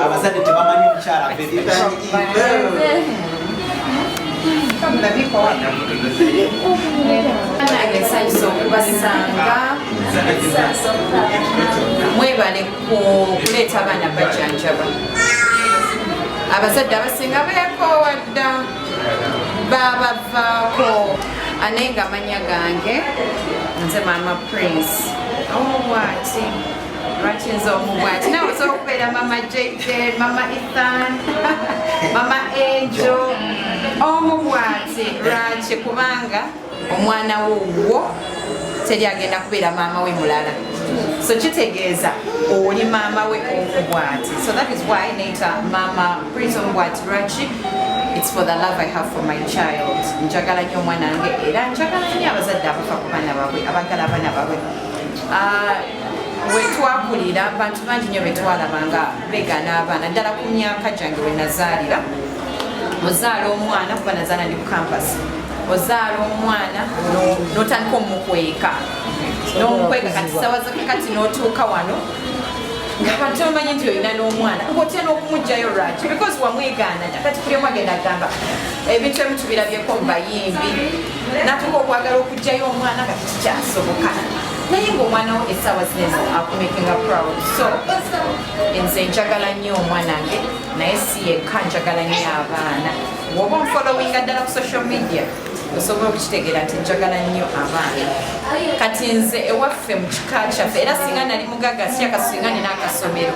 abazadde tebamanyi omukyala nange nsanyusa okubasanga mwebale kuleeta abaana bajjanjaba abazadde abasinga beekoowa dda babavaako naye nga amanya gange nze mama Prince omubwati lwaki nze omubwati nawe osobola okubeera mama JJ mama Ethan mama Angel omubwati lwaki kubanga omwana wowo teri agenda kubeera maama we mulala so kitegeeza oli maama we omubwati so that is why neeta mama Prince omubwati lwaki it's for the love I have for my child njagala nnyo omwana wange era njagala nnyo abazadde abafa ku baana baabwe abagala abaana baabwe wetwakulira abantu bangi nnyo betwalabanga beegana abaana ddala ku myaka gyange we nazaalira ozaala omwana kuba nazaala ndi ku campus ozaala omwana n'otandika omukweka n'omukweka kati sawa kati n'otuuka wano ng'abantu bamanyi nti olina n'omwana ng'otya n'okumugjayo lwaki because wamwegaana kati kuli omu agenda agamba ebintu ebimu tubirabyeko mu bayimbi natuuka okwagala okugjayo omwana kati kikyasoboka naye ng'omwana wo essaawa zineza akumakinga proud so nze njagala nnyo omwana wange naye si yekka njagala nnyo abaana bw'oba onfollowinga ddala ku social media osobola okukitegeera nti njagala nnyo abaana kati nze ewaffe mu kika kyaffe era singa nali mugaga siaka singa nina akasomero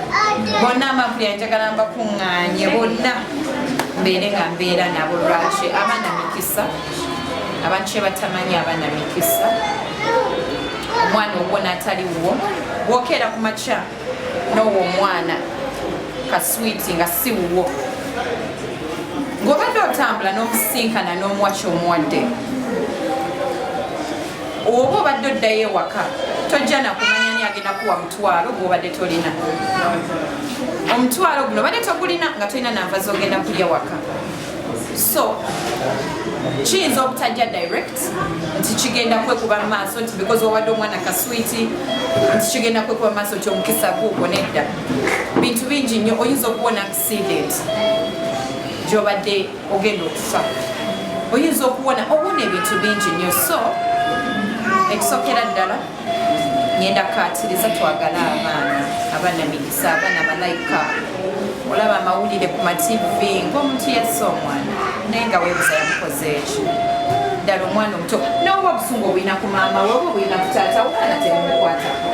bonna amavulya njagala mbakuŋŋaanye bonna mbeere nga mbeera nabo lwaki abaana mikisa abantu kye batamanyi abaana mikisa omwana obwona ataliwo bwokeera ku makya n'owo omwana kaswiti nga si wuwo ng'obadde otambula n'omusinkana n'omuwaki omuwadde oba obadde oddayo ewaka tojja nakumanya ani agenda kuwa mutwalo gw'obadde tolina omutwalo guno obadde togulina nga tolina nanva z'ogenda kulya waka so kiyinza obutajja direct nti kigenda kwekuba mu maaso nti because wawadde omwana kaswiti nti kigenda kwekuba mu maaso nti omukisa guugwo nedda bintu bingi nnyo oyinza okuwona accident gy'obadde ogenda okufa oyinza okuwona ebintu bingi nnyo so ekisookera ddala ngenda kukaatiriza twagala abaana mikisa abaana balayika olaba amawulire ku mativi ng'omuntu yassa omwana naye nga weebuza yamukoze eki ddala omwana omuto nawoba obusungu obulina ku maama we oba obulina ku taata omwana temumukwatako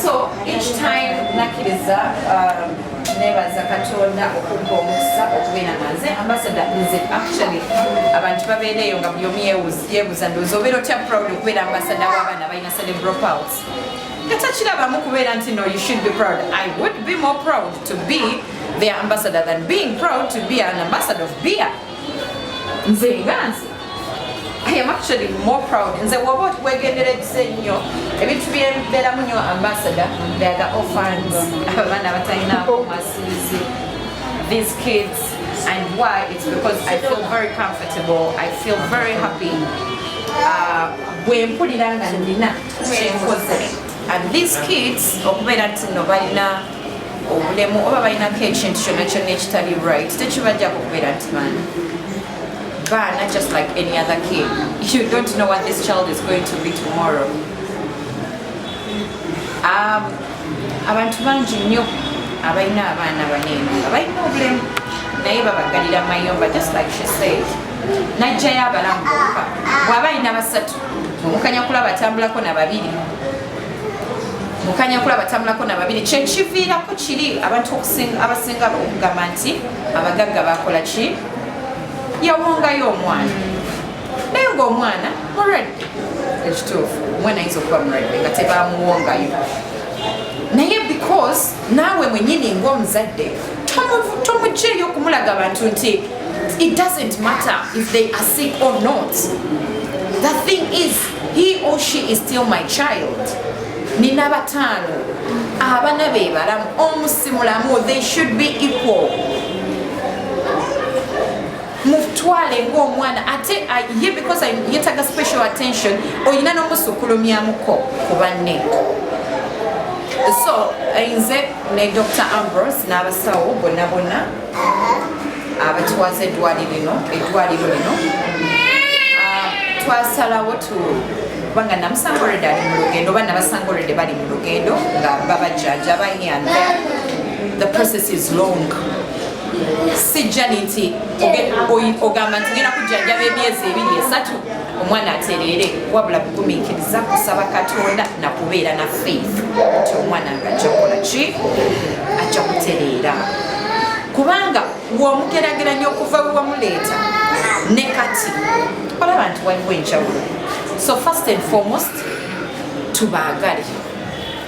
so each time nakkiriza nebaza katonda okumpa omukisa okubeera nanze ambassador nze actually abantu babeereeyo nga buli omu yeebuza ndowooza obeera otya proud okubeera ambassador w'abaana balina cerebral palsy katakirabamu kubeera nti no you should be proud I would be more proud to be their ambassador than being proud to be an ambassador of beer nze nganze I am actually more proud nze woba wegenderedde nnyo ebintu byebeeramu nnyo ambassador they are the orphans abaana batalinaako masirizi these kids and why it's because I feel very comfortable I feel very happy bwe mpulira nga nina kyenkoze and these kids okubeera nti no balina obulemu oba balinako ekintu kyonna kyonna ekitali right tekibajjako okubeera nti baana just like any other kid you don't know what this child is going to be tomorrow abantu bangi nnyo abalina abaana banene abalina obulemu naye babagalira mayumba just like she said najjayo abalamu bokka bw'aba alina basatu omukanyakula batambulako na babiri kyekiviirako kiri abantu abasinga okugamba nti abagagga bakola ki yawongayo omwana naye ng'omwana mulwadde ekituufu omwana ayinza okuba mulwadde nga tebamuwongayo naye because naawe mwenyini ng'omuzadde tomugyeyo okumulaga abantu nti it doesn't matter if they are sick or not the thing is he or she is still my child nina bataano abana be balamu omusimulamu they should be equal mutwale ng'omwana ate ye because yetaga special attention oyina n'omusukulumyamuko ku banne So nze ne Dr. Ambrose n'abasawo bonna abatwaza eddwaliro lino twasalawo kubanga namusango already ali mu lugendo oba nabasango already bali mu lugendo nga babajjanjaba and the process is long. Sijja nti ogamba nti ngenda kujjanjaba emyezi 2-3 omwana atereere wabula bugumiikiriza kusaba Katonda na kubeera na faith nti omwana nga ajja kukola ki ajja kutereera kubanga bw'omugerageranya okuva we wamuleeta ne kati olaba nti waliwo enjawulo. So first and foremost tubaagale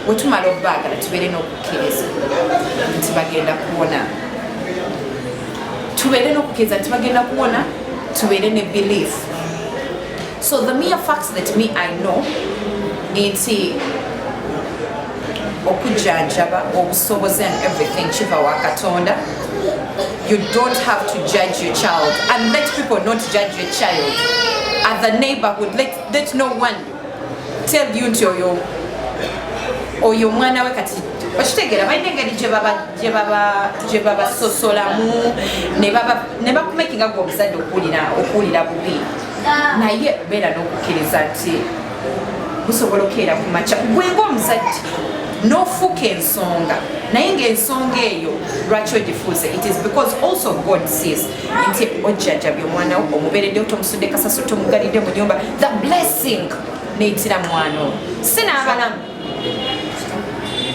bwe tumala okubaagala tubeere n'okukkiriza nti bagenda kuwona tubeere n'okukkiriza nti bagenda kuwona tubeere ne belief. So the mere fact that me I know nti okujjanjaba obusobozi and everything kiva wa Katonda. You don't have to judge your child and let people not judge your child. At the neighborhood, let no one tell you nti oyo mwana we kati okitegeera balina engeri gye babasosolamu ne bakumakinga gwe omuzadde okuwulira bubi naye beera n'okukkiriza nti busobola okukeera ku makya gwe ng'omuzadde n'ofuuka ensonga naye ng'ensonga eyo lwaki ogifuuse it is because also God sees nti ojjajjabye omwana wo omubeereddewo tomusudde kasasiro tomugalidde mu nyumba the blessing neeyitira mwana oyo si n'abalamu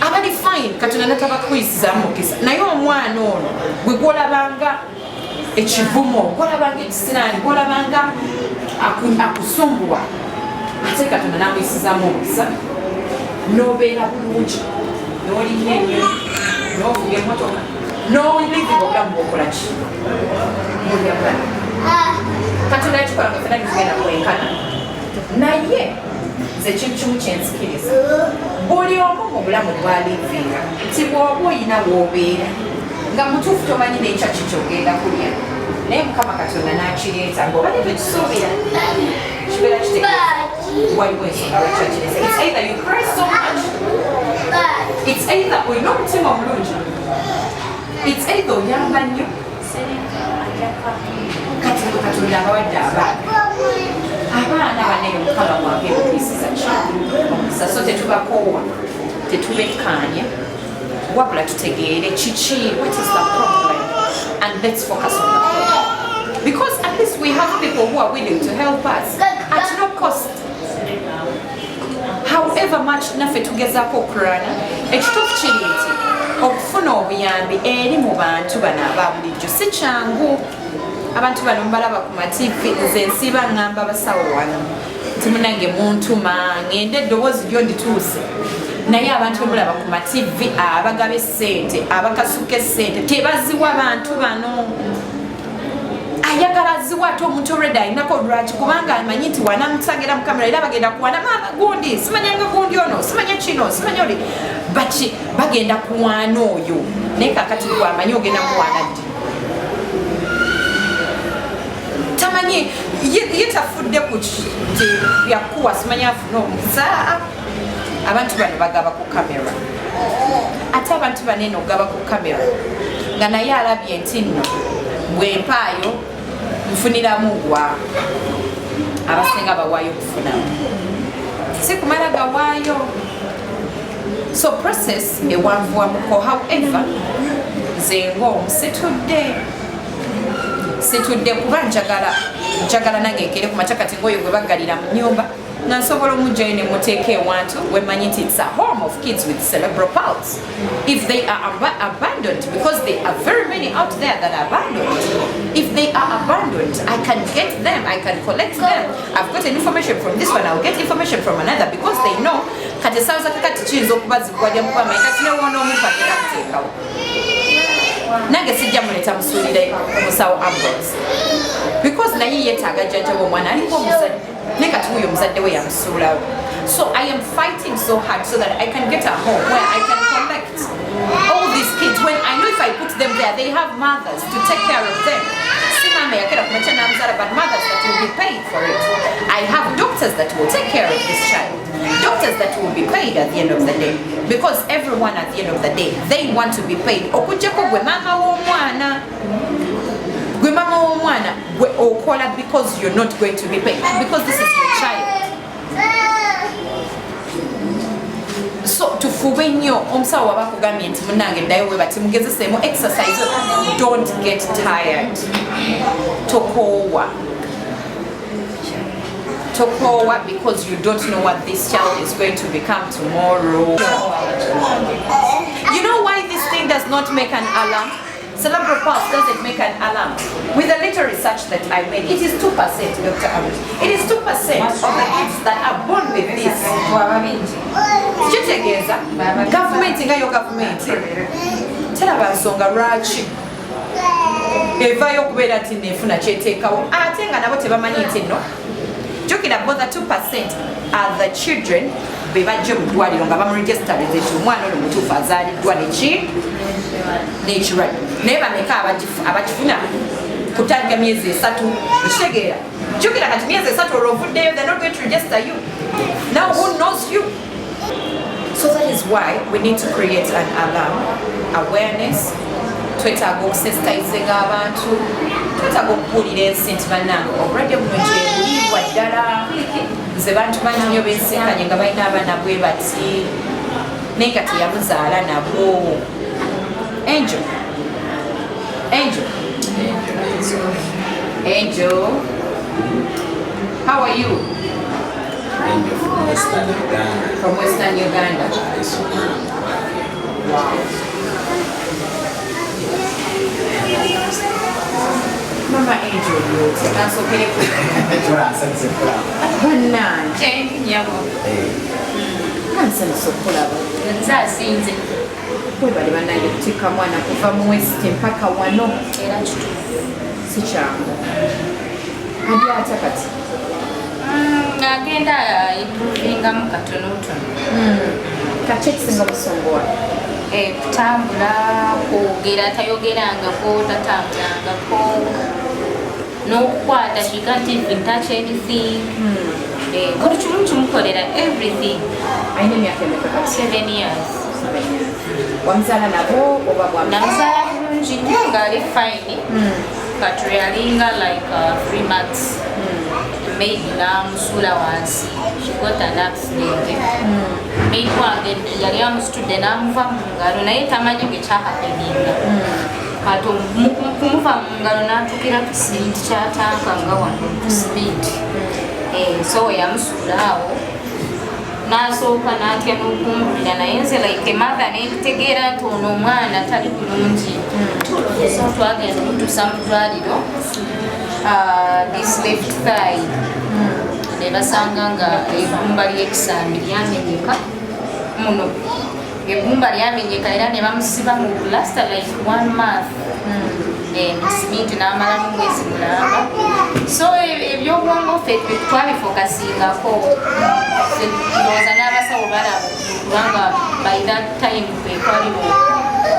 abali fine Katonda natabakuyisizaamu mukisa naye omwana ono gwe gwolabanga ekivumo gwolabanga ekisiraani gwolabanga akusumbuwa ate Katonda namuyisizaamu omukisa n'obeera bulungi n'olinnya ennyonyi n'ovuga emmotoka n'olivinga obulamu bwokola ki mulyabulamu Katonda yakikolanga fena tugenda kwenkana naye nze ekintu kimu kyensikiriza buli omu mu bulamu bwalivinga nti bw'oba oyina w'obeera nga mutuufu tomanyi n'ekyaki kyogenda kulya naye Mukama Katonda n'akireeta ng'obadde tekisuubira kibeera kitegeeza waliwo ensonga lwakyakireza it's either you cry so much it's either olina omutima omulungi it's either oyamba nnyo kati Katonda abawadde abaana banene Mukama wange ebukisiza omukisa so tetubakoowa tetubekkaanya wabula tutegeere kiki what is the problem and let's focus on the problem because at least we have people who are willing to help us at no cost. However much naffe tugezaako okulwana ekituufu kiri nti okufuna obuyambi eri mu bantu bano ababulijjo si kyangu. Abantu bano mbalaba ku mativi nze nsiba ngamba abasawo wano nti munange muntuma ngende eddoboozi lyo ndituuse naye abantu bemulaba ku mativi abagaba essente abakasuka essente tebaziwa bantu bano ayagala aziwa ate omuntu olwedde alinako lwaki kubanga amanyi nti wanamutagira mu kamera era bagenda kuwana maama gundi simanyanga gundi ono simanya kino simanya oli baki bagenda kuwaana oyo naye kakati gwamanyi ogenda muwaana ddi tamanyi ye tafudde ku kiti yakuwa simanya afuna omukisa abantu bano bagaba ku kamera ate abantu banene ogaba ku kamera nga naye alabye nti nno bwempaayo nfuniramu gwa abasinga bawaayo okufunamu si kumala gawaayo so process ewanvuwamuko however nze ng'omu situdde kuba njagala nange nkere ku makya kati ng'oyo gwe baggalira mu nyumba nga nsobola omugyayo ne muteeka ewantu wemanyi nti it's a home of kids with cerebral palsy if they are abandoned because there are very many out there that are abandoned if they are abandoned I can get them I can collect them I've got information from this one I'll get information from another because they know kati esaawa zakakati kiyinza okuba zigwalya mukwamanyi kati newoona omuntu agenda kuteekawo nange sijja muleta musuulire musawo Ambrose because naye yeetaaga jjajjaba omwana aliko omuzadde ne kati huyo muzadde we yamusuulawo so I am fighting so hard so that I can get a home where I can collect all these kids when I know if I put them there they have mothers to take care of them si mama yakera kumacha namuzala but mothers that will be paid for it I have doctors that will take care of this child doctors that will be paid at the end of the day, because everyone at the end of the day, they want to be paid. Okujjako gwe mama w'omwana, gwe okola because you're not going to be paid, because this is your child. So tufube nnyo omusawo waba akugambye nti munnange ddayo we bati mugezeseemu exercise, don't get tired. Tokowa because you don't know what this child is going to become tomorrow. You know why this thing does not make an alarm? Cerebral palsy doesn't make an alarm. With the little research that I made, it is 2%, Dr. Amos. It is 2% of the kids that are born with this. Government nga yo government teraba nsonga lwaki evaayo okubeera nti neefuna kyeteekawo ate nga nabo tebamanyi nti nno jjukira both the 2% are the children be bajje mu ddwaliro nga bamuregisitalize nti omwana ono mutuufu azaaliddwa n'ekirwadde naye bameka abakifuna kutandika myezi 3 ekitegeera jjukira kati myezi 3 olwo ovuddeyo they're not going to register you. Now who knows you? So that is why we need to create an alarm, awareness. Twetaaga okusensitizinga abantu, twetaaga okubuulira ensi nti bannange obulwadde buno kyebulibwa ddala. Nze bantu bangi nnyo bensinkanye nga balina abaana bwe bati naye nga teyamuzaala nabo. Angel, how are you? From Western Uganda. From Western Uganda. Wow. Mama Angel, that's okay. Bananje, nyabo. Kansa sokulaba. Nza sinze. Kwe bali bananje kutika mwana kuva mu West mpaka wano Era kitu. si kyangu. Hadi ata kati. Agenda improvinga mu katonotono. Kaki ekisinga busongowa? Kutambula, kwogera tayogerangako, tatambulangako, n'okukwata she can't even touch anything. Buli kimu kimukolera everything. Ayina emyaka emeka kati? 7 years. Wamuzaala nabo oba bwa? Namuzaala bulungi nnyo ng'ali fine. Kati yalinga like 3 months. Maid namusuula wansi. She got an accident. Maid wange yali amusitudde n'amuva mu ngalo naye tamanyi bwe kyahapeninga. Kati kumuva mu ngalo n'atukira ku simiti kyatanka nga wano ku simiti. So yamusuula awo n'asooka n'atya n'okumpulira naye nze like mother n'ekitegeera nti ono omwana tali bulungi. So twagenda omutuusa mu ddwaliro this left thigh ne basanga nga ebbumba ly'ekisambi lyamenyeka muno. Ebbumba lyamenyeka era ne bamusiba mu plasta like 1 month. Simiti n'amalamu mwezi mulamba. So ebyobwongo ffe twabifokasingako. Ndowooza n'abasawo balaba kubanga by that time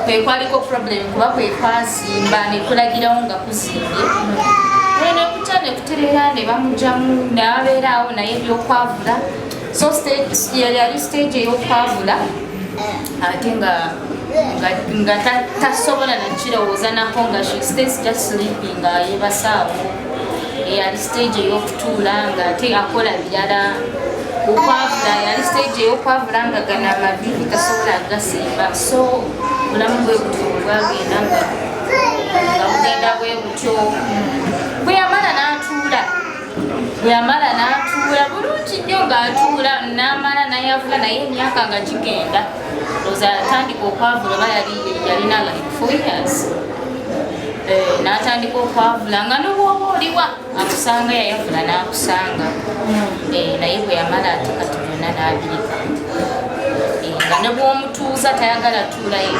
kwekwaliko problem kuba kwekwasimba ne kulagirawo nga kuzimbye. Ne kutya ne kuterera ne bamugyamu n'abeeraawo naye ebyokwavula. So yali stage ey'okwavula ate nga tasobola nakirowooza nako nga she stays just sleeping nga yebasaawo. Yali stage ey'okutuula nga ate akola birala. Okwavula yali stage ey'okwavula nga gana amavivi tasobola agasimba. So obulamu bwe butyo bwagenda nga bugenda bwe butyo. Bwe yamala n'atuula bulungi nnyo ng'atuula n'amala nayavula naye emyaka nga gigenda. Ndowooza yatandika okwavula oba yalina like 4 years. N'atandika okwavula nga n'obwoba oliwa akusanga yayavula n'akusanga. Naye bwe yamala ate kati byonna n'abireka. Nga ne bw'omutuuza tayagala tuulayo.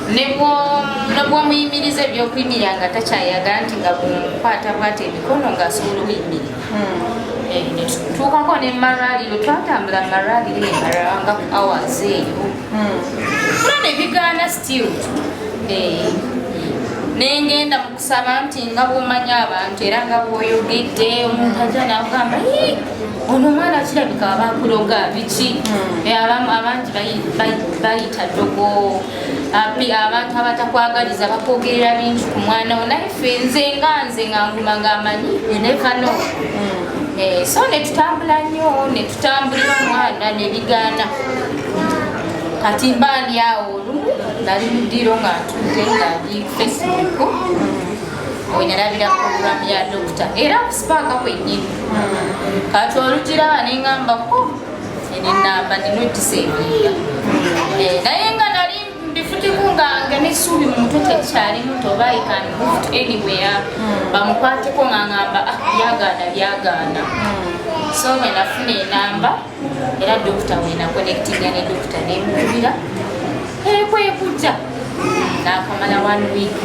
Ne bw'omuyimiriza ebyokuyimirira nga takyayagala nti nga bw'omukwata bw'ate emikono ng'asobola okuyimirira. Ne tutuukako ne maraliro twatambula maraliro emalala nga ku hours eyo. Kula ne bigaana still. Nengenda mu kusaba nti nga bw'omanyi abantu era nga bw'oyogedde omuntu ajja n'akugamba ono omwana kirabika abakuloga biki abangi bayita dogo abantu abatakwagaliza bakwogerera bingi ku mwana wo naye ffe nze nga nguma ng'amanyi you never know. So netutambula nnyo netutambulira omwana nebigaana kati mbaani awo olumu nali mudiro nga ntudde ngaali Facebook wenalabira program ya dokita era kusipaaka kwennyini kati olugiraba neŋŋambako enenamba ninotiseevinga naye nga nali mbifutiku nga n'essuubi mu mutwe tekyalimu toba I can move to anywhere bamukwateko nga ŋŋamba byagaana so bwe nafuna enamba era dokita wenakonectinga ne dokita nemukubira kwekujja nakamala 1 week.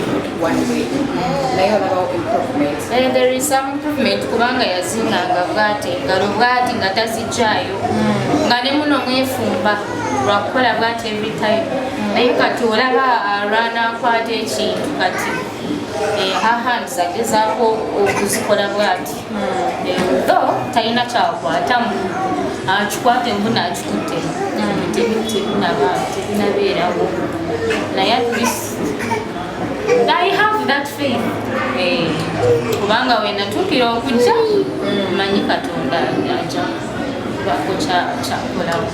There is some improvement kubanga yazinganga bwati nga tazijjayo nga ne muno mwefumba lwakukola bwati every time naye kati olaba alwana akwata ekintu kati hands agezaako okuzikola bwati though talina kyakwatamu akikwate mbuna akikutte tebinabeerawo naye at least I have that faith kubanga wenatuukira okujja manyi Katonda ajja bako kyakolawo.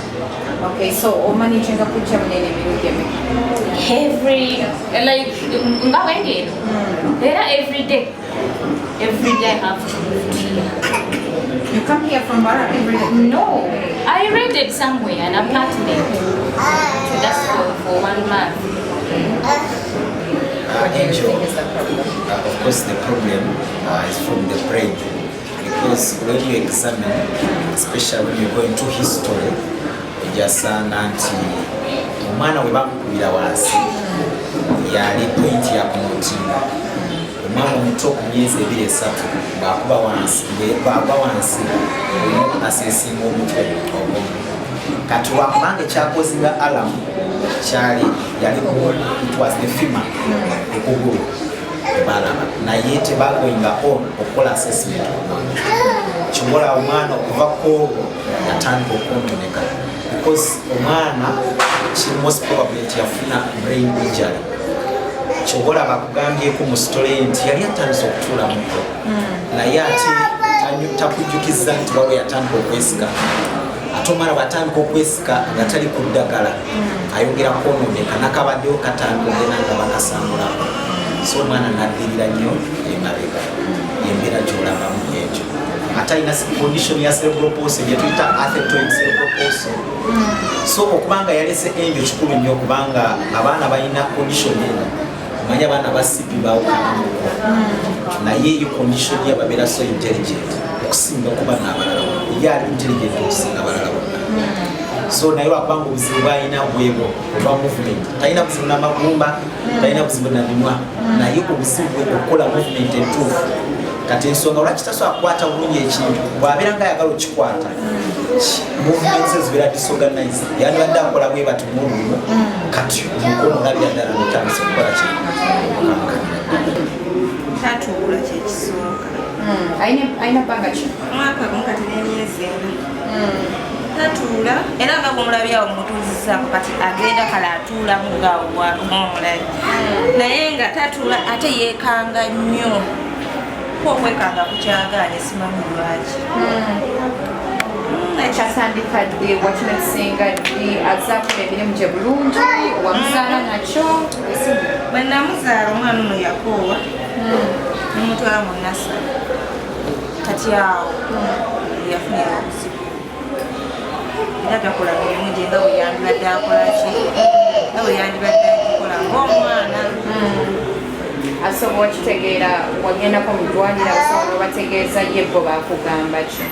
Okay, so omanyikinga kujja munene emirundi every like nga wengeero era every day I have to move here. You come here from Bara every day? No, I rented somewhere an apartment just for 1 month. Angel, of course the problem is from the brain, because when you examine, especially when you go into history, ojasanga nti omwana we bakubira wansi yali point ya kumutinda omwana omuto ku myezi 2-3 baakuba wansi aseesinga omutwe ogumu kati wakubanga ekyakozinga alamu kyali yali it was the femur okugulu balaba naye tebagoyinga on okukola assessment kibola omwana okuva koolwo yatandika okwononeka because omwana kiri most probably nti yafuna brain injury kibola bakugambyeko mu story nti yali atandise okutuula muto naye ate takujjukiza nti waliwo yatandika okwesika ate omwana bwatandika okwesika nga tali ku ddagala ayongera kwononeka nakabaddewo katandika ogenda nga bakasangulako so omwana naddirira nnyo emabega yembeera gyolabamu ekyo ate alina condition ya cerebral palsy gyetuyita athetoid cerebral palsy so okubanga yalese enjo kikulu nnyo okubanga abaana balina condition eno omanye abaana ba CP bawukanamuko naye eyo condition ye babeera so intelligent okusinga okuba n'abalala yali intelligent okusinga abalala bonna so naye lwakubanga obuzibu bwalina bwebwo olwa movement talina buzibu n'amagumba talina buzibu na mimwa naye obuzibu bwe okukola movement entuufu kati ensonga olwaki tasobola kukwata bulungi ekintu bw'abeera nga ayagala okikwata movement ze zibeera disorganized yandibadde akola bwe bati mulumu kati omukono olabira ddala notandisa okukola tatuula kyekisooka ayina bbanga ki mwaka gumu kati n'emyezi ena tatuula era nga bwomulabyawo mutuuzizaako kati agenda kale atuulamu ngaomulabi naye nga tatuula ate yeekanga nnyo okwekanga kukyagaanye simanyi lwaki ekyasandika ddi wakino kisinga ddi azaakola emirimu gye bulungi wamuzaala nakyo bwe namuzaala omwana ono yakoowa nemutwala mu nasale kati awo yafunira obuzibu era gakola mirimu gye nga bwe yandibadde akolaki nga bwe yandibadde agikola ng'omwana asobola kitegeera wagendako mu ddwaliro abasawo bategeeza ye bo bakugamba ki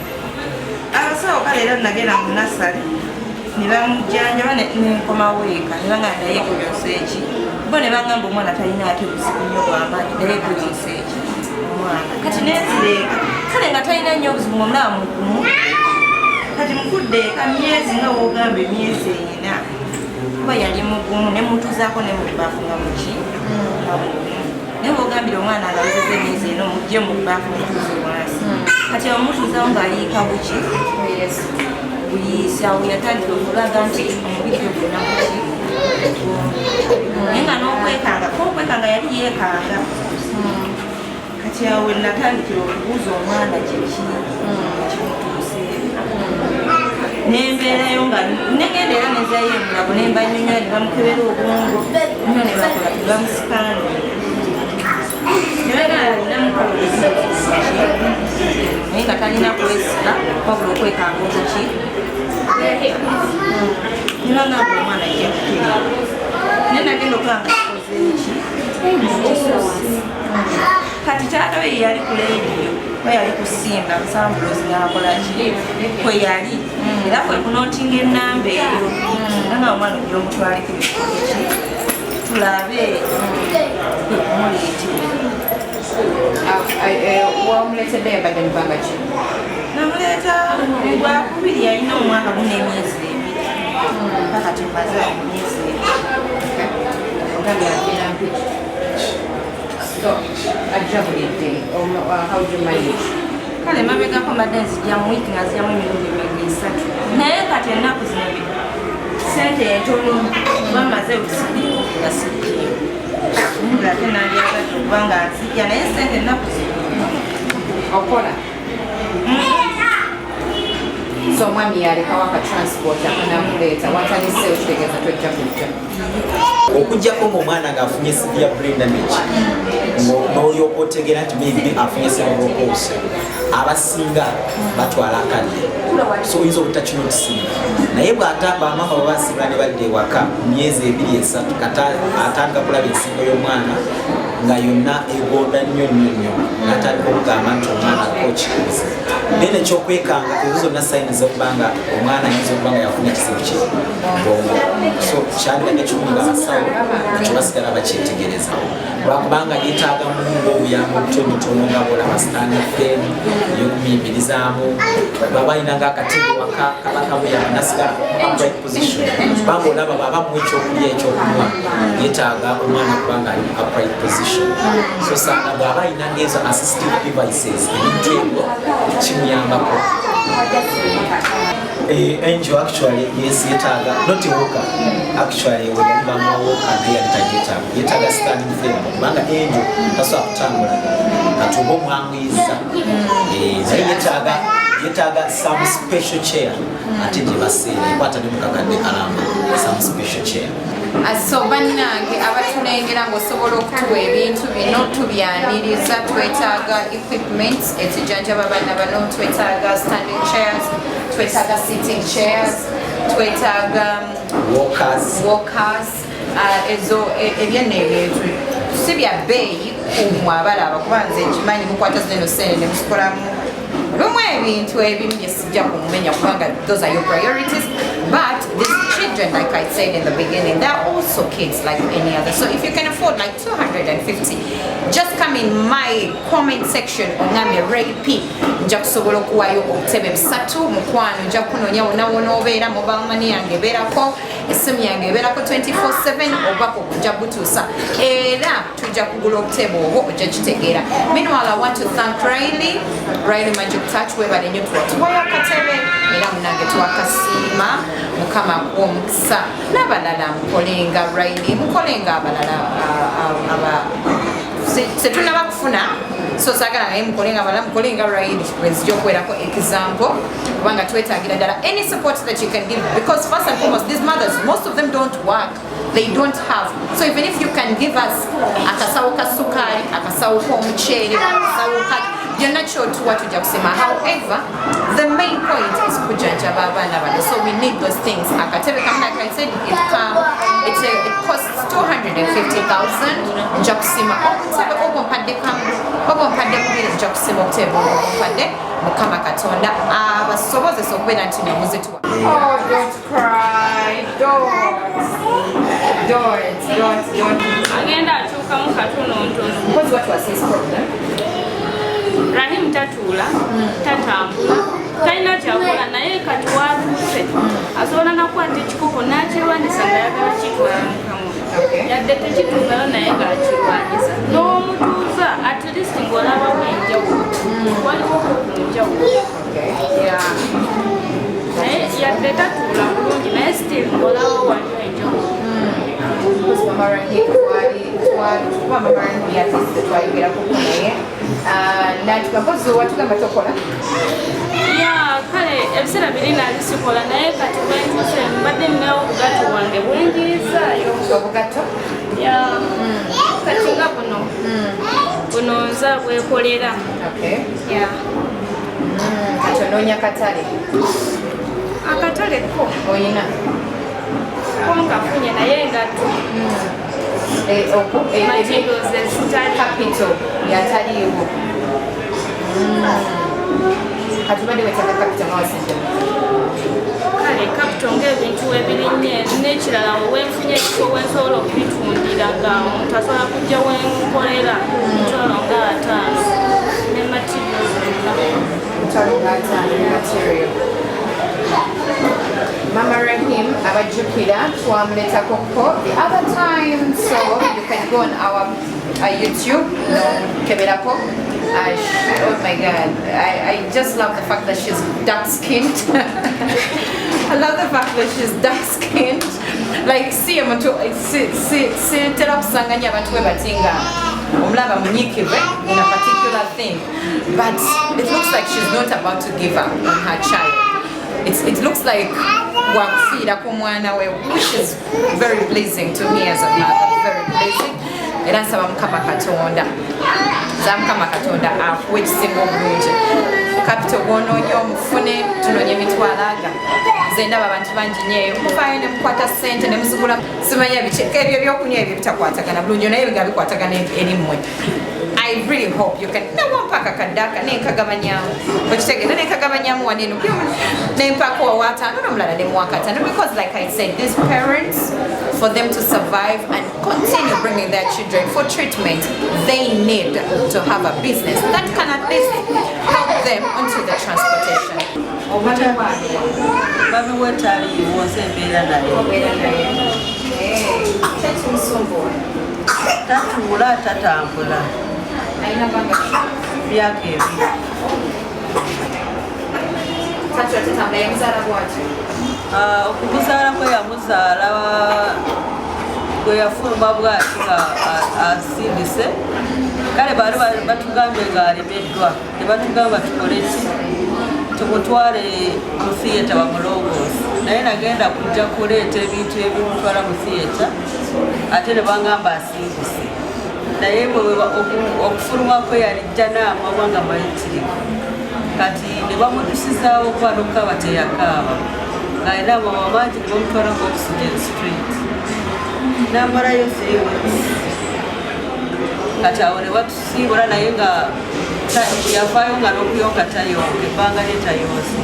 abasawo kale era nagenda mu nasale ne bamujjanjaba nenkomawo eka ne bangamba naye kuyonsa eki bo ne bangamba omwana talina ate buzibu nnyo bwamaanyi naye kuyonsa eki omwana kati nenzireeka kale nga talina nnyo obuzibu omulaba mugumu kati mukudde eka myezi nga woogamba emyezi 4 kuba yali mugumu ne mutuzaako ne mubaafu nga muki naye bwogambire omwana alawuzeza emyezi eno mugye mu baafu mutuze wansi kati omutuuzawo ng'aliika buki buli sawo yatandika okulaga nti omubiri gwe gwonna buki naye nga n'okwekanga yali yeekanga kati awo natandikira okubuuza omwana kiki kimutuuseeko nembeerayo nga negenda era nezayo emulago nemba nyonyola ne bamukebera obwongo nyo ne bakola tebamusikanda naye nga talina kwesika wabula okwekanga obuki nibagamba omwana jekutera naye nagenda okulanga akozeeki kati taata we yali ku leediyo we yali kusimba musambulozi nakolaki kwe yali era kwe kunootinga ennamba eyo nga omwana ojja omutwaleko ebikoki tulabe wamuletedde yabadde mubanga ki namuleeta gwakubiri yalina omwaka gunemyezi ebiri paka tumaze emyezi ebiri So, ajabulidde, how do you manage? Kale mabegako mbadde nzijjamu wiiki nga nzijjamu emirundi 3 naye kati ennaku zino sente entono bamaze okusibika okugasikiyo mula ate nandyagadde okuba nga nzijja naye sente ennaku zino okola so omwami yalekawo akatransport akanamuleeta watalese okitegeeza tojja kujja okujjako ngaomwana ngaafunye severe brain damage n'olyoka otegeera nti maybe afunye cerebral abasinga batwala akadde so oyinza obutakinotisiga naye bw'atambamama babasinga ne badde ewaka myezi 2-3 kata atandika kulaba ensingo y'omwana nga yonna egonda nnyo natandika okugamba nti omwana akokikuze naye nekyokwekanga ezo zonna sayini zokubanga omwana ayinza okuba nga yafuna ekizibu kye bongo so kyandibadde kikunga abasawo ekyo basigala bakyetegereza lwakubanga yeetaaga mungu obuyambi obutonotono nga bolaba standing fm eyokumuyimirizaamu baba alinanga akatebe waka kabakamuyamba nasigala upright position kubanga olaba baba mu ekyokulya ekyokunywa yeetaaga omwana kubanga ali upright position so sanga bwaba alinanga ezo assistive devices ebintu ebyo kimuyambako Angel actually yes yetaga not walker actually we yali bamwa walker naye yetaga standing frame kubanga Angel tasobola kutambula katuba omwanguyiza yetaga some special chair ate gye baseera ekwata ne mukakadde kalamba some special chair so bannange abatulengera ng'osobola okutuwa ebintu bino tubyaniriza twetaaga equipments ekijjanjaba abaana bano twetaaga standing chairs twetaaga sitting chairs twetaaga walkers ezo ebyenna ebintu si bya bbeeyi kumwe abalaba kuba nze nkimanyi mukwata zino sente ne muzikolamu lumu ebintu ebimu bye sijja kumumenya kubanga those are your priorities but these children like I said in the beginning they're also kids like any other so if you can afford like 250 just come in my comment section ongamye Ray-P nja kusobola okuwayo obutebe 3 mukwano nja kunoonya wonna obeera mobile money yange ebeerako esimu yange ebeerako 24/7 obako kujja butuusa era tujja kugula obutebe obwo ojja kitegeera meanwhile I want to thank Riley Magic Touch webale nnyo tuwatuwayo akatebe era munange tuwakasiima mukama kuwa omukisa n'abalala mukolenga Riley mukolenga abalala setunaba kufuna so sagala naye mukolenga abalala mukolenga Riley wenzija okuwerako example kubanga twetaagira ddala any support that you can give because first and foremost these mothers most of them don't work they don't have so even if you can give us akasawo ka sukali akasawo k'omuceere akasawo ka byonna kyotuwa tujja kusema however the main point is kujjanjaba abaana bano so we need those things akatebe kamwe like I said it costs 250,000 nja kusima obutebe obumpadde kamwe obumpadde bubiri nja kusima obutebe obumpadde mukama katonda abasobozesa okubeera nti nomuzituwa oh don't cry don't agenda akyukamu katonotono because what was his problem Rahim tatula tatambula talina kyakola naye kati watuuse asobola nakwata ekikopo n'akirwanyisa nga yagala kitwala mukamu yadde tekituukayo naye ng'akirwanyisa n'omutuuza at least ng'olaba bwenjawulo waliwo kunjawulo naye yadde tatuula bulungi naye still olawo waliwo enjawulo kale ebiseera biri nali sikola naye kati bwentuse mbadde ninawo obugato wange bwenjirizaayo obugato kati nga buno nza bwekolera kati onoonya katale akatale ko oyina konkafunye naye engatto materials capital yataliiwo kati badde wetaaga capital nawasidde kale capital ng'ebintu ebirinnye n'ekirala wenfunye ekifo wensobola okubitundira nga omuntu asobola kujja wenkolera mitwalo nga 5 ne materials material Mama Rahim abajjukira twamuletako the other time, so you can go on our YouTube keberako. Oh my god, I just love the fact that she's dark skinned. I love the fact that she's dark skinned. Like see tera kusanganya abantu we batinga omulaba munyikive in a particular thing, but it looks like she's not about to give up on her child. It looks like wakufira kumwana we, which is very pleasing to me as a mother, very pleasing. Era nsaba Mukama Katonda akuwe ekisinga obulungi. Capital gw'onoonya omufune, tunoonya emitwalaga. Nze ndaba abantu bangi nnyo mufaayo ne mukwata ssente ne muzigula simanya biki ebyo ebyokunywa ebyo bitakwatagana bulungi naye biga bikwatagana eri mmwe. I really hope you can mpaka kadaka nenkagabanyamu okitegeera nenkagabanyamu waneno nempaka owataano n'omulala ne muwakataano, because like I said, these parents, for them to survive and continue bringing their children for treatment, they need to have a business that can at least help them onto the transportation. Tatuula tatambula myaka ebiri. Okubuzaala kwe yamuzaala gwe yafuluma bwati nga asindise, kale baali batugambye ng'alemeddwa, ne batugamba tukole ki, tumutwale mu theatre bamulongoosa, naye nagenda kujja kuleeta ebintu ebimutwala mu theatre ate ne bangamba asindise, naye okufuluma kwe yalijja n'amabwa nga mayitirivu, kati ne bamudusizaawo okuba n'okukaaba teyakaaba ng'alina amabwa mangi, ne bamutwala mu Oxygen Street n'amalayo 3 weeks. Kati awo ne batusiibula naye nga yavaayo nga n'okuyonka tayonka, ebbanga lye tayonse,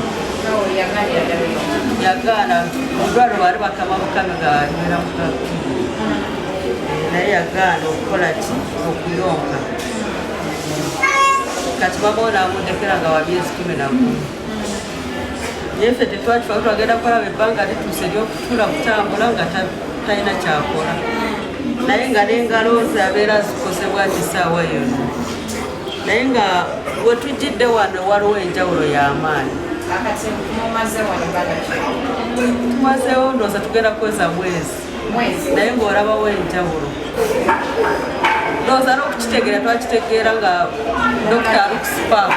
yagaana. Omudwalo baali bakama bukame nga anywera mukaki, naye yagaana okukola ki, okuyonka. Kati mama we n'amundekera nga wa myezi 11. Naye ffe tetwakifa twagenda kulaba ebbanga lituuse ery'okutuula kutambula nga talina kyakola, naye nga n'engalo ze abeera zikosebwa kisaawa yonna. Naye nga we tujjidde wano waliwo enjawulo y'amaanyi. Tumazeewo ndowooza tugenda kweza mwezi, naye ng'olabawo enjawulo. Ndowooza n'okukitegeera twakitegeera nga Dr. Luxpark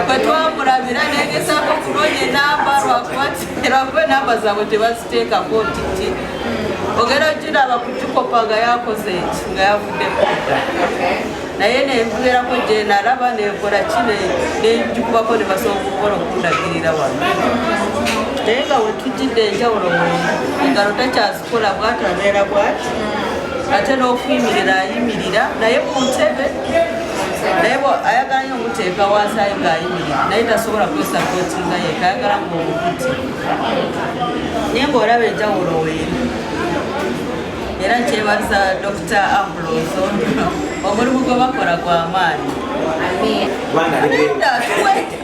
bwe twamulabira negezaako okunoonya enamba lwakuba enamba zaabwe tebaziteekako titi. Ogenda ogiraba ku kikopa nga yakoze eki, nga yavudde kudda. Naye nembeerako gye nalaba nenkola ki nenjukubako ne basobola okukola okundagirira wano. Naye nga we tujjidde enjawulo engalo takyazikola bw'ati, abeera bw'ati, ate n'okuyimirira ayimirira naye ku ntebe, naye ayagala nnyo omuteeka wansi ayo ng'ayimirira, naye tasobola kwesapootinga yeka, ayagala ng'omukuti. Naye ng'olaba enjawulo weeri. Era nkyebaliza Dr. Ambrose omulimu gwe bakola gw'amaanyi.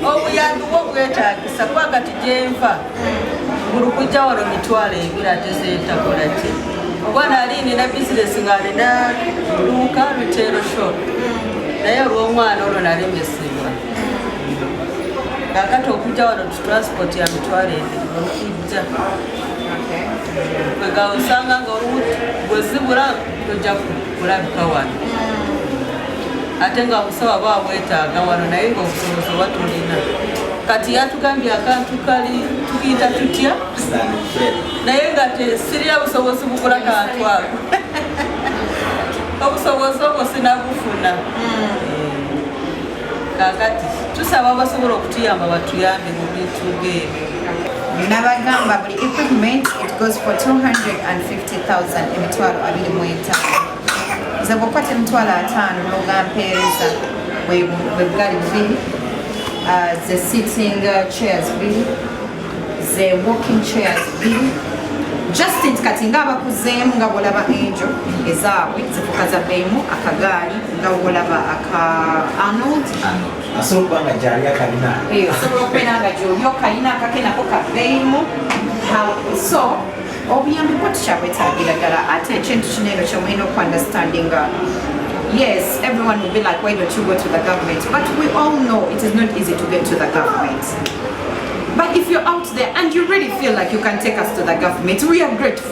Obuyambi bwo bwetaagisa kuba kati gyenva buli kujja wano 2,000 ate zeetakola ki. Obwana ali nina bizinesi ng'alina luuka Rutero shop, naye olw'omwana olwo nalemesebwa kakati okujja wano tutransport ya mitwalo ebiri okijja wega osanga nga bwezibula tojja kulabika wano ate nga obusawo bwabwetaaga wano naye ngaobusobozi oba tulina kati yatugambye akantu kali tukiyita tutya naye nga tesirira busobozi bugula kantu ako obusobozi obwo sinabufuna kakati tusaba abasobola okutuyamba batuyambe mu bintu byebyo nabagamba buli equipment it goes for 250,000 emitwalo 25 nze bwokwata emitwalo 5 nogampeereza bwebugali bubiri the sitting chairs bibiri the walking chairs bibiri Justin kati nga abakuzeemu nga bwolaba Angel ezaabwe zifuka za beemu akagaali nga bwolaba aka Arnold asobola okuba nga gyali akalina osobola okubeera nga gyoli okalina akakenako ka beemu so obuyambi bwo tukyabwetaagira ddala ate ekintu kino eno kyemulina okuunderstandinga yes everyone will be like why don't you go to the government but we all know it is not easy to get to the government. But if you're out there and you really feel like you can take us to the government, we are grateful.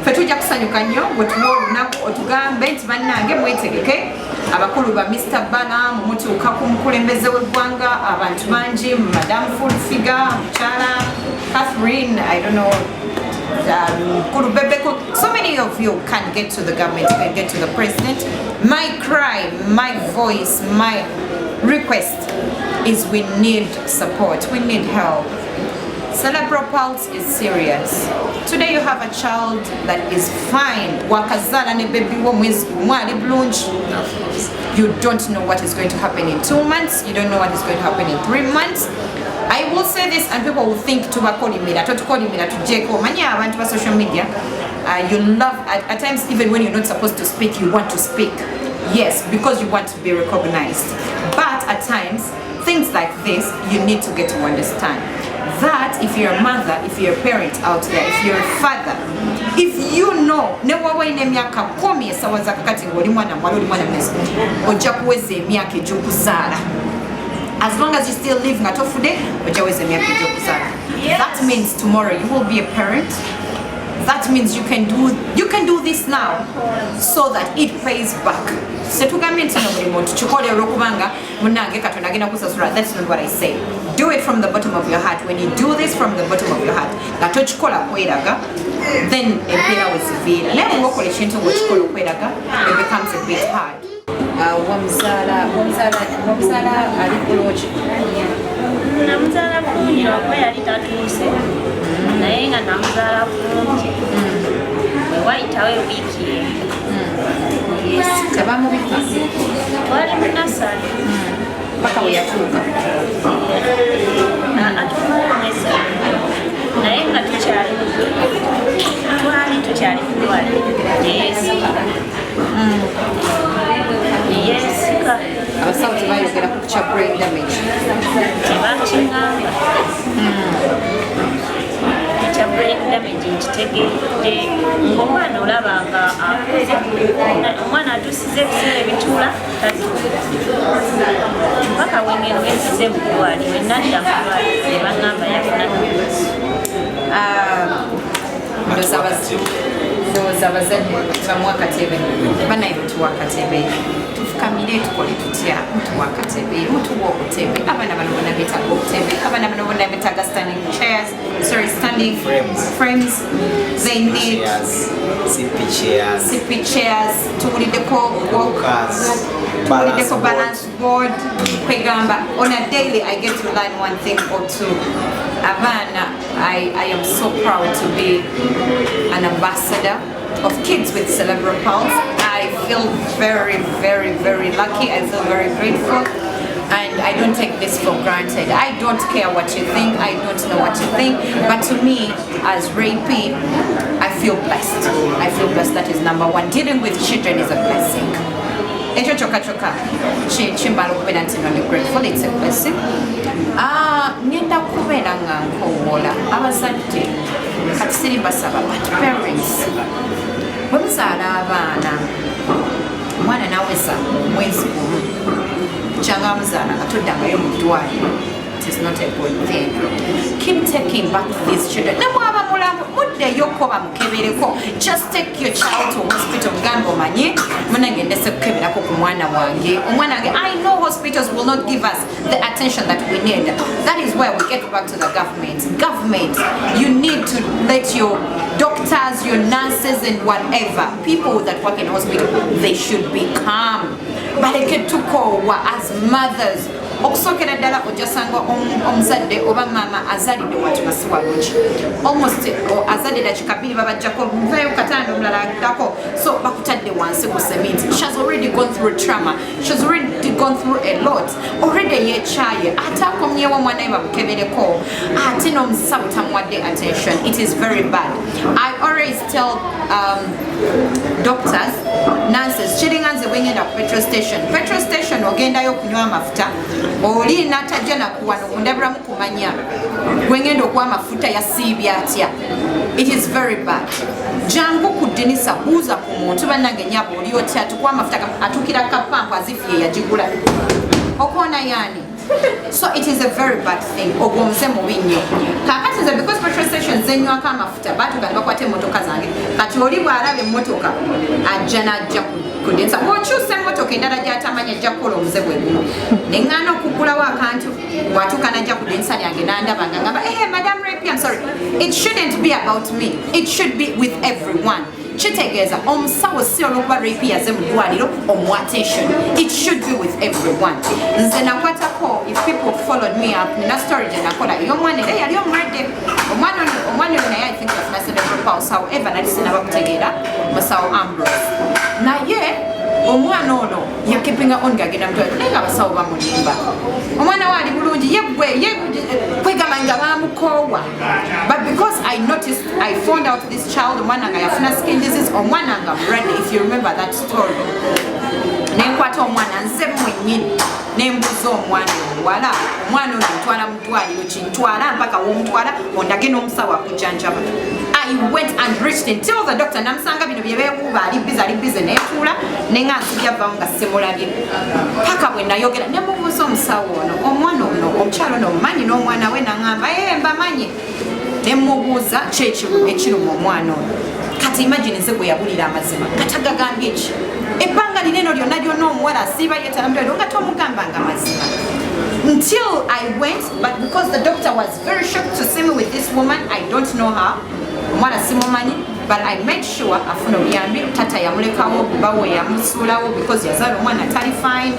Fetuja kusanyuka nnyo bwetuwa olunaku otugambe nti bannange mwetegeke abakulu ba Mr. Bana mutuuka ku mukulembeze w'eggwanga abantu bangi Madam Full Figure mukyala Catherine I don't know Kulu Bebeko so many of you can get to the government, can get to the president. My cry, my voice, my request is we need support, we need help. Cerebral palsy is serious. Today you have a child that is fine. Wakazala ne baby wo mwezi mwali bulungi. You don't know what is going to happen in 2 months. You don't know what is going to happen in 3 months. I will say this and people will think tubakolimira tujeko manya abantu ba social media you love at times even when you're not supposed to speak you want to speak. Yes, because you want to be recognized. But at times things like this you need to get to understand that if you're a mother, if you're a parent out there, if you're a father, if you know newawa ine myaka 10 esawa zakakati ngoli mwana mwalo oli mwana mwezo ojja kuweza emyaka egy'okuzaala. As long as you still live nga tofude ojja weza emyaka egy'okuzaala. That means tomorrow you will be a parent. That means you can do this now so that it pays back. Setugambye nti no buli muntu kikole olw'okubanga munange Katonda agenda kusasula. That's not what I say. Do it from the bottom of your heart. When you do this from the bottom of your heart nga tokikola kweraga then empeera weziviira. Naye bwe okola ekintu ng'okikola okweraga it becomes a bit hard. Wamuzaala ali bulungi. Namuzaala bulungi lwakuba yali tatuuse naye nga namuzaala bulungi bwe wayitawo ewiiki Tebamubika twali mu nasale paka we yatuuka atumaala mwezi naye nga twali tukyali kulwala neyeesika abasawo tebayogera ku kya brain damage tebakiŋŋamba ekya brain damage nkitegedde ng'omwana olaba nga akuze omwana atuusiza ebiseera ebituula paka wengeno wensize mu ddwaliro enadda mu ddwaliro ne baŋŋamba yafuna ndowooza abazadde bamuwa akatebe banaye mutuwa akatebe tufukamire tukole tutya mutuwa akatebe mutuwa obutebe abaana bano bonna beetaaga obutebe abaana bano bonna beetaaga standing frames they need sippy chairs tuwuliddeko balance board kwegamba on a daily I get to learn one thing or two. Abaana, I am so proud to be an ambassador of kids with cerebral palsy. I feel very, very, very lucky. I feel very grateful. And I don't take this for granted. I don't care what you think. I don't know what you think. But to me, as Ray P, I feel blessed. I feel blessed. That is number one. Dealing with children is a blessing. Ekyo kyokka kimbala okubeera nti no grateful, it's a blessing. Ngenda kubeera nga nkowoola abazadde kati siri basaba but parents bwe muzaala abaana omwana naweza mwezi gumu kyanga muzaala nga toddangayo mu ddwaliro. It is not a good thing. Keep taking back these children. Namwaba mulamu muddeyo ko bamukebereko. Just take your child to hospital. Mugambo manye munange ndese kukeberako ku mwana wange. Omwana wange, I know hospitals will not give us the attention that we need. That is where we get back to the government. Government, you need to let your doctors, your nurses and whatever, people that work in hospital, they should be calm. Baleke tukowa as mothers. Okusokera ddala ojasanga omuzadde oba maama azalidde wati masiwa lungi almost azadde dakika 2 babajjako nvayo katanda omulala addako so bakutadde wansi ku cement. She has already gone through trauma, she has already gone through a lot already. Yekyaye ate akomyewo omwana we bamukebereko ate n'omusawo tamuwadde attention. It is very bad. I always tell doctors, nurses, kiringa nze bwengenda ku petrol station ogendayo okunywa amafuta oli natajja nakuwano kundabiramu kumanya gwengenda okuwa amafuta yasiibya atya. It is very bad. Jangu ku ddinisa buuza ku muntu bannange nyabo oli otya tukuwa amafuta atukira kapampu azifu ye yagigula okoona yani. So it is a very bad thing. Ogomze mubi nnyo. Kakati nze because petrol stations zenywako amafuta batugana bakwate emmotoka zange kati oli bw'alaba emmotoka ajja n'ajja kudensa bw'okyusa emmotoka endala gy'atamanya ajja kukola omuze bwe guno neŋŋaana okugulawo akantu bw'atuuka n'ajja kudensa lyange n'andaba nga ngamba Madam Rapi, I'm sorry. It shouldn't be about me. It should be with everyone. Kitegeeza omusawo si olwokuba Rapi yaze mu ddwaliro omuwa attention. It should be with everyone. Nze nakwatako, if people followed me up nina story gye nakola ey'omwana era yali omulwadde omwana oyo naye I think yafuna cerebral palsy, however nali sinaba kutegeera musawo Ambrose naye omwana ono yakipinga on gagenda mutwaliro naye nga abasawo bamulimba omwana we ali bulungi kwegamba nga bamukoowa. But because I found out this child omwana nga yafuna skin disease omwana nga mulwadde, if you remember that story, nenkwata omwana nze mwennyini nembuza omwana omuwala omwana ono ntwala mu ddwaliro kintwala mpaka womutwala ondage n'omusawo akujjanjaba. I went and reached until the doctor namusanga bino bye beewuuba ali bize neetuula nenga nsibyabbaawo nga simulabye paka bwe nayogera nemubuuza omusawo ono omwana ono omukyalo ono omumanyi n'omwana we naŋŋamba mbamanyi nemubuuza ekiruma omwana ono. Kati imagine nze gwe yabulira amazima katagagambye ki ebbanga lineno lyonna omuwala asiiba yeetalamutwaliro nga tomugambanga mazima until I went, but because the doctor was very shocked to see me with this woman, I don't know her omwana simumanyi, but I made sure afuna obuyambi. Tata yamulekawo bawo yamusuulawo because yazaala omwana atali fine.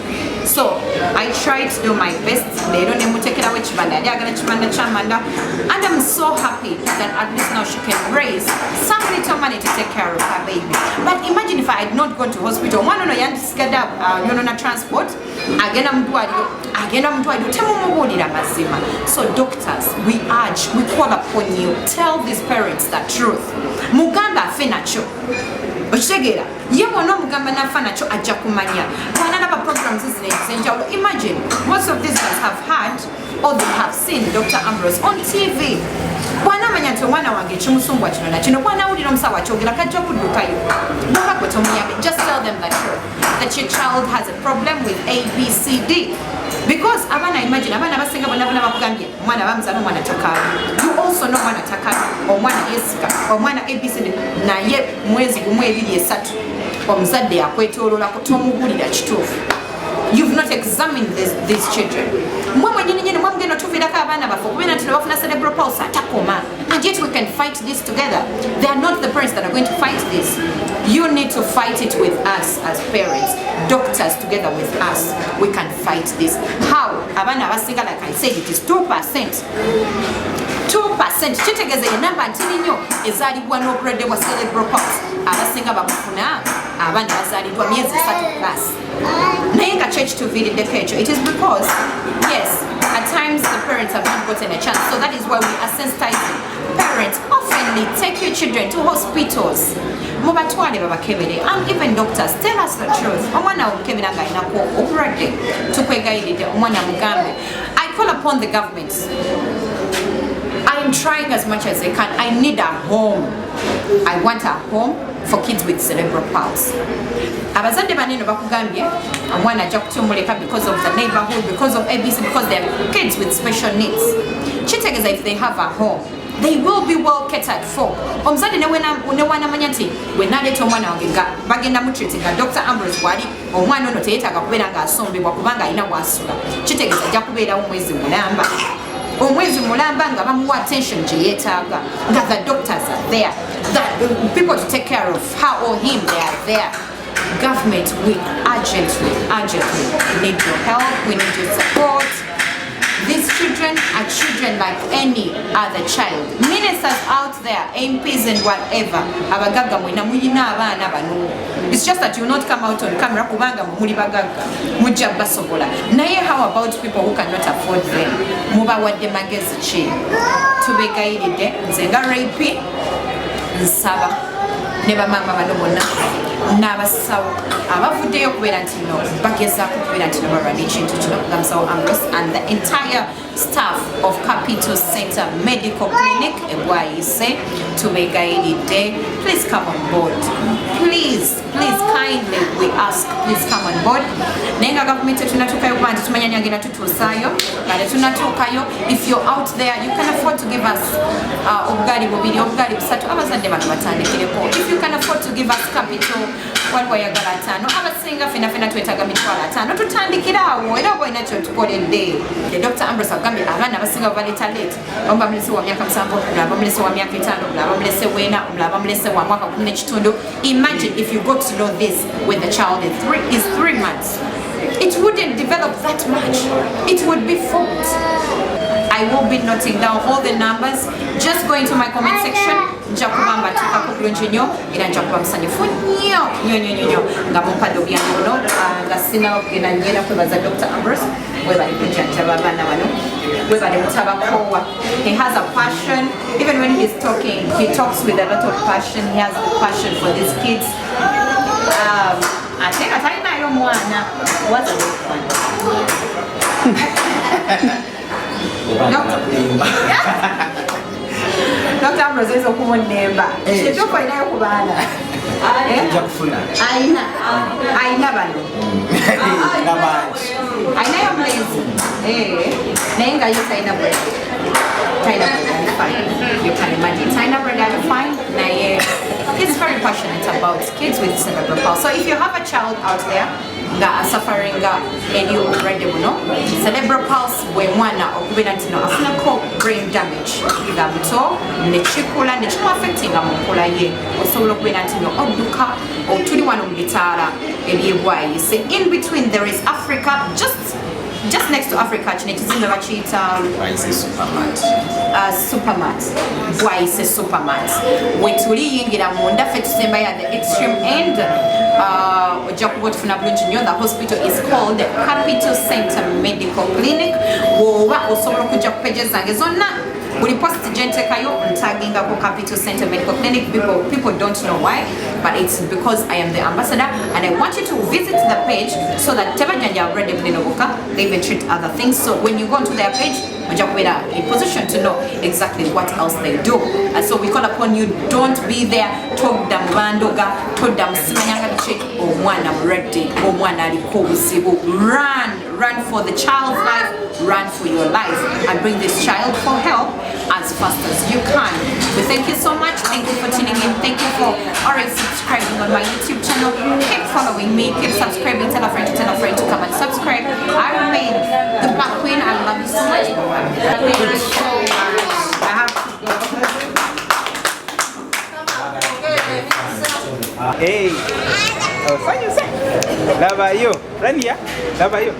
So I tried to do my best. Leero nemutekerawo ekibanda yali agala ekibanda ky'amanda, and I'm so happy that at least now she can raise some little money to take care of her baby. But imagine if I had not gone to hospital, omwana ono yandisigadde na transport agenda mu ddwaliro temumubuulira mazima. So doctors, we call upon you, tell these parents the truth. Mugamba afe nakyo okitegeera ye bwona omugamba nafa nakyo ajja kumanya twanalaba programs ezenjawulo. Imagine most of these guys have had or they have seen Dr. Ambrose on TV. Bw'anaamanya nti omwana wange ekimusumbwa kino nakino bw'anaawulira omusawo akyogera kajja kuddukayo bw'oba gwe tomuyambe, just tell them the truth that your child has a problem with ABCD. Because abana, imagine abana basinga bonna bakugambye omwana bamuzaala omwana takaali. You also know omwana takaali, omwana yesika, omwana ABCD naye mwezi gumu 2-3 omuzadde yakwetooloolako tomubuulira kituufu. You've not examined these children. Mwe mwennyini mwe mugenda otuviirako abaana baffe okubeera nti nebafuna cerebral palsy atakoma. And yet we can fight this together. They are not the parents that are going to fight this. You need to fight it with us as parents, doctors together with us. We can fight this. How? Abaana abasinga, like I said, it is 2%. 2% kitegeeza enamba ntini nnyo ezaalibwa n'obulwadde bwa cerebral palsy. Abasinga babufuna abaana bazaalibwa myezi 3+. Naye nga church tuviiriddeko ekyo. It is because, yes, at times the parents have not gotten a chance. So that is why we are sensitizing parents. Oftenly take your children to hospitals. Mubatwale babakebere. And even doctors, tell us the truth. Omwana omukebera nga ayinako obulwadde tukwegayiridde omwana mugambe. I call upon the government. I am trying as much as I can. I need a home. I want a home for kids with cerebral palsy. Abazadde banene bakugambye omwana ajja kutyomuleka because of the neighborhood, because of ABC, because they are kids with special needs. Kitegeeza if they have a home, they will be well catered for. Omuzadde ne wanamanya nti bwe naleeta omwana wange nga bagenda mutreat nga Dr. Ambrose wali omwana ono teyeetaaga kubeera ng'asombebwa kubanga alina bw'asula. Kitegeeza ajja kubeerawo omwezi mulamba nga bamuwa attention gye yeetaaga, nga the doctors are there, the people to take care of her or him, they are there. Government, we urgently need your help, we need your support. These children are children like any other child. Ministers out there, MPs and whatever, abagaga mwena muyina abaana bano. It's just that you not come out on camera kubanga muli bagaga mujja basobola. Naye how about people who cannot afford them? Mubawadde magezi ki? Tubegayiridde nze nga Rape nsaba ne bamama bano bonna n'abasawo abavuddeyo okubeera nti no bagezaako okubeera nti no balwana ekintu kino nga musawo Ambrose and the entire staff of Capital Center Medical Clinic Bwayise tubegayiridde. Please come on board. Please kindly we ask, please come on board. Naye nga gavumenti tunatuukayo kuba nti tumanya nyagenda tutuusaayo nga tunatuukayo. If you're out there you can afford to give us obugaali bubiri obugaali busatu abazadde bano batandikireko. If you can afford to give us capital waliwo ayagala 5 abasinga fena twetaaga mitwalo 5 tutandikiraawo era oba olina kyotukoledde. Dr. Ambrose agambye abaana abasinga baleeta late omu bamulese wa myaka 7 omulala bamulese wa myaka 5 omulala bamulese w'ena omulala bamulese wa mwaka 10 Imagine if you got to know this when the child is 3 months. It wouldn't develop that much. It would be fault. I will be noting down all the numbers. Just go into my comment section. Njakubamba tukako bulungi nnyo era njakuba musanyufu nnyo nga mumpadde obuyambi buno nga sina okugenda njera kwebaza Dr. Ambrose webali kujjanjaba abaana bano webali mutabakoowa. He has a passion. Even when he's talking, he talks with a lot of passion. He has the passion for these kids. Ate atalinayo omwana was a good one. Dr. Ambrose is okumunnemba. Ekyofa alinayo ku baana. Alina bano. Alinayo mulenzi. Naye nga ye talina bread. You can imagine. Talina bread are fine. Naye he's very passionate about kids with cerebral palsy. So if you have a child out there nga suffering any already cerebral palsy bwe mwana okubeera nti no afunako brain damage nga muto nekikula nekimuaffectinga mu nkula ye osobola okubeera nti no odduka otuli wano mu bitaala ebyebwayise. In between there is Africa, just next to Africa kino ekizimbe bakiyita Supermat. Bwayise Supermat. Wetuliyingira munda ffe tusembayo at the extreme end. Ojja kuba otufuna bulungi nnyo. The hospital is called Capital Center Medical Clinic. Bw'oba osobola okujja ku pages zange zonna buli post gentekayo ntagingako Capital Center Medical Clinic. People don't know why, but it's because I am the ambassador and I want you to visit the page so that tebajanja already bulinobuka, they even treat other things. So when you go onto their page, ojja in position to know exactly what else they do. And so we call upon you, don't be there todda mubandoga todda musimanyanga biki omwana ready omwana aliko obuzibu. Run for the child's life, run for your life and bring this child for help as fast as you can. We thank you so much. Thank you for tuning in. Thank you for already subscribing on my YouTube channel. Keep following me, keep subscribing. Tell a friend to come and subscribe. I remain the Black Queen. I love you so much. Thank you so much. I have to go. Hey, fanya sasa. Lava hiyo. Rania, lava hiyo.